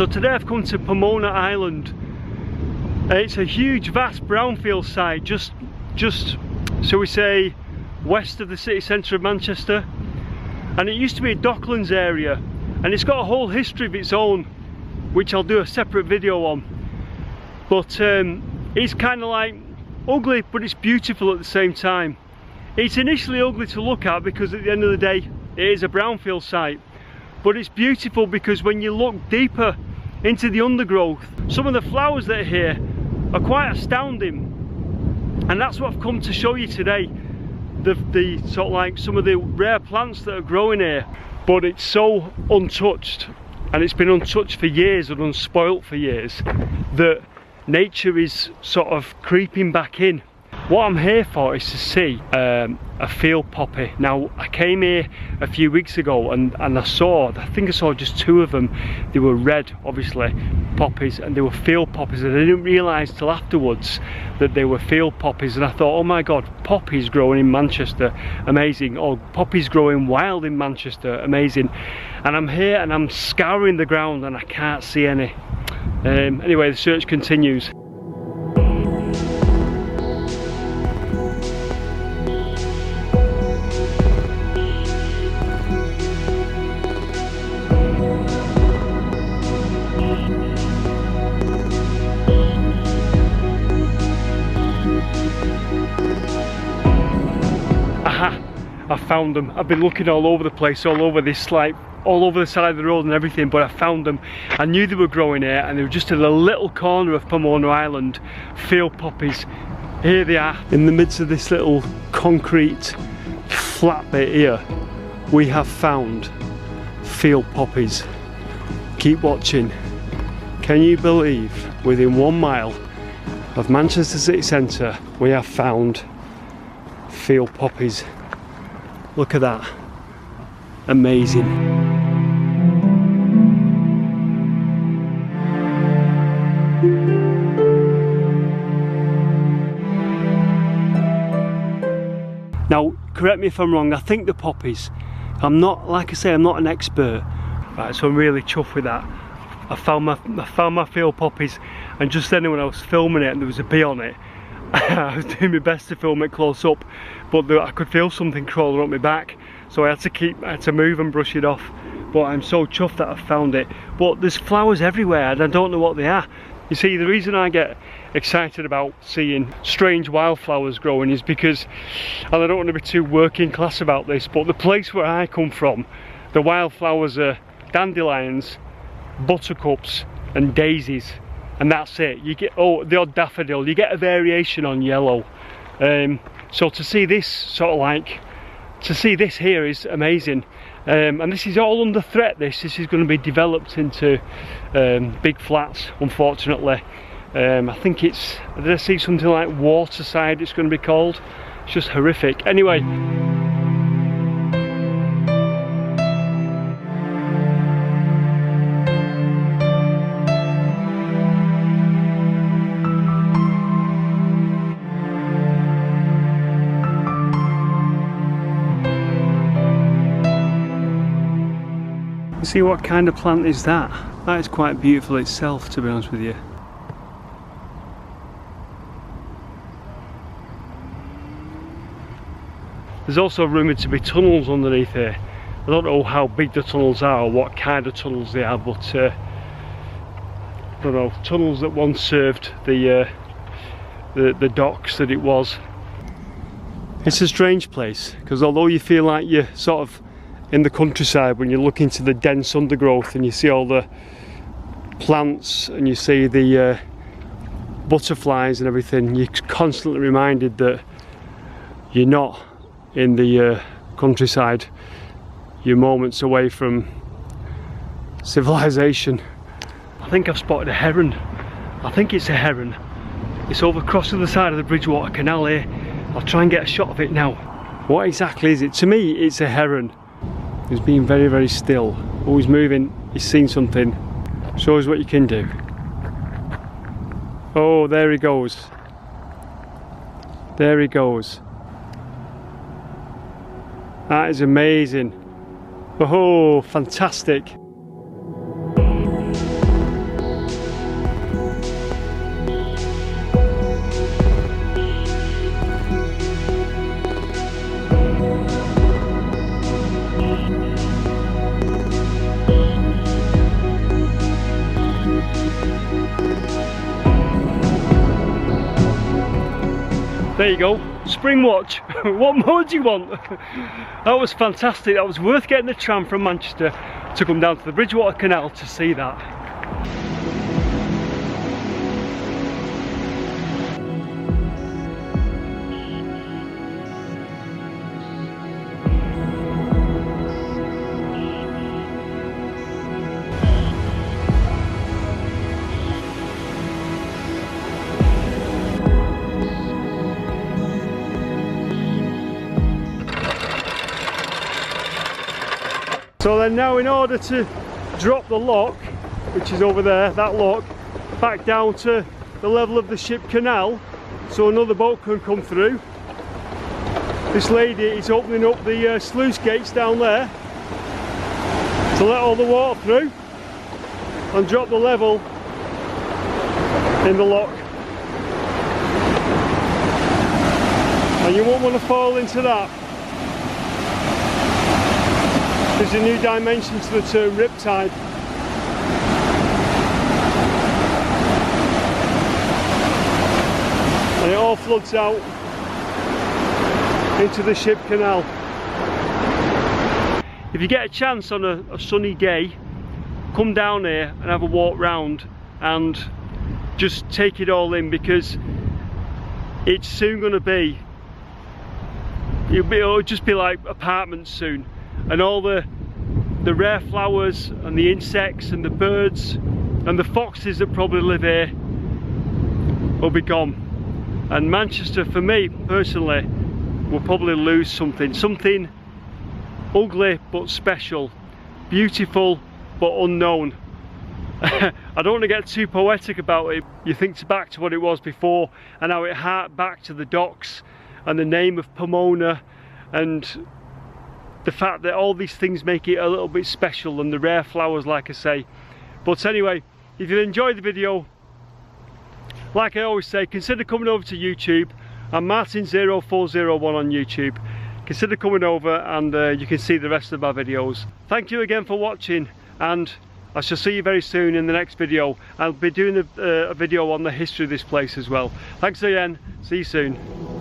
So today I've come to Pomona Island. It's a huge, vast brownfield site, just so we say west of the city centre of Manchester, and it used to be a docklands area, and it's got a whole history of its own, which I'll do a separate video on. But it's kind of like ugly, but it's beautiful at the same time. It's initially ugly to look at because at the end of the day it is a brownfield site, but it's beautiful because when you look deeper into the undergrowth, some of the flowers that are here are quite astounding, and that's what I've come to show you today. The sort of like some of the rare plants that are growing here, but it's so untouched, and it's been untouched for years and unspoilt for years, that nature is sort of creeping back in. What I'm here for is to see a field poppy. Now, I came here a few weeks ago and I think I saw just two of them. They were red, obviously, poppies, and they were field poppies, and I didn't realise till afterwards that they were field poppies, and I thought, oh my god, poppies growing in Manchester, amazing. Oh, poppies growing wild in Manchester, amazing. And I'm here and I'm scouring the ground and I can't see any. Anyway, the search continues. I found them. I've been looking all over the place, all over this, like all over the side of the road and everything, but I found them. I knew they were growing here, and they were just in a little corner of Pomona Island. Field poppies. Here they are in the midst of this little concrete flat bit here. We have found field poppies. Keep watching. Can you believe within 1 mile of Manchester city centre we have found field poppies? Look at that. Amazing. Now, correct me if I'm wrong, I think the poppies, I'm not, like I say, I'm not an expert. Right, so I'm really chuffed with that. I found my field poppies, and just then when I was filming it and there was a bee on it, I was doing my best to film it close up, but I could feel something crawling up my back, so I had to move and brush it off. But I'm so chuffed that I found it. But there's flowers everywhere and I don't know what they are. You see, the reason I get excited about seeing strange wildflowers growing is because, and I don't want to be too working class about this, but the place where I come from, the wildflowers are dandelions, buttercups and daisies. And that's it. You get, oh, the odd daffodil, you get a variation on yellow. So to see this sort of like, to see this here is amazing. And this is all under threat. This is going to be developed into big flats, unfortunately. I think it's, did I see something like Waterside it's going to be called? It's just horrific. Anyway. See what kind of plant is that? That is quite beautiful itself, to be honest with you. There's also rumoured to be tunnels underneath here. I don't know how big the tunnels are or what kind of tunnels they are, but I don't know, tunnels that once served the docks that it was. It's a strange place, because although you feel like you're sort of in the countryside, when you look into the dense undergrowth and you see all the plants and you see the butterflies and everything, you're constantly reminded that you're not in the countryside. You're moments away from civilization. I think I've spotted a heron. I think it's a heron. It's over across to the side of the Bridgewater Canal here. I'll try and get a shot of it now. What exactly is it? To me, it's a heron. He's being very, very still. Always moving. He's seen something. Shows what you can do. Oh, there he goes. There he goes. That is amazing. Oh, fantastic. There you go, spring watch. What more do you want? That was fantastic. That was worth getting the tram from Manchester to come down to the Bridgewater Canal to see that. So then now, in order to drop the lock, which is over there, that lock, back down to the level of the ship canal, so another boat can come through, this lady is opening up the sluice gates down there to let all the water through and drop the level in the lock. And you won't want to fall into that. There's a new dimension to the term riptide. And it all floods out into the ship canal. If you get a chance on a sunny day, come down here and have a walk round and just take it all in, because it's soon going to be, it'll just be like apartments soon. And all the rare flowers and the insects and the birds and the foxes that probably live here will be gone. And Manchester, for me personally, will probably lose something ugly but special, beautiful but unknown. I don't want to get too poetic about it. You think back to what it was before and how it harked back to the docks and the name of Pomona, and the fact that all these things make it a little bit special, and the rare flowers, like I say. But anyway, if you enjoyed the video, like I always say, consider coming over to YouTube. I'm Martin0401 on YouTube. Consider coming over and you can see the rest of my videos. Thank you again for watching, and I shall see you very soon in the next video. I'll be doing a video on the history of this place as well. Thanks again, see you soon.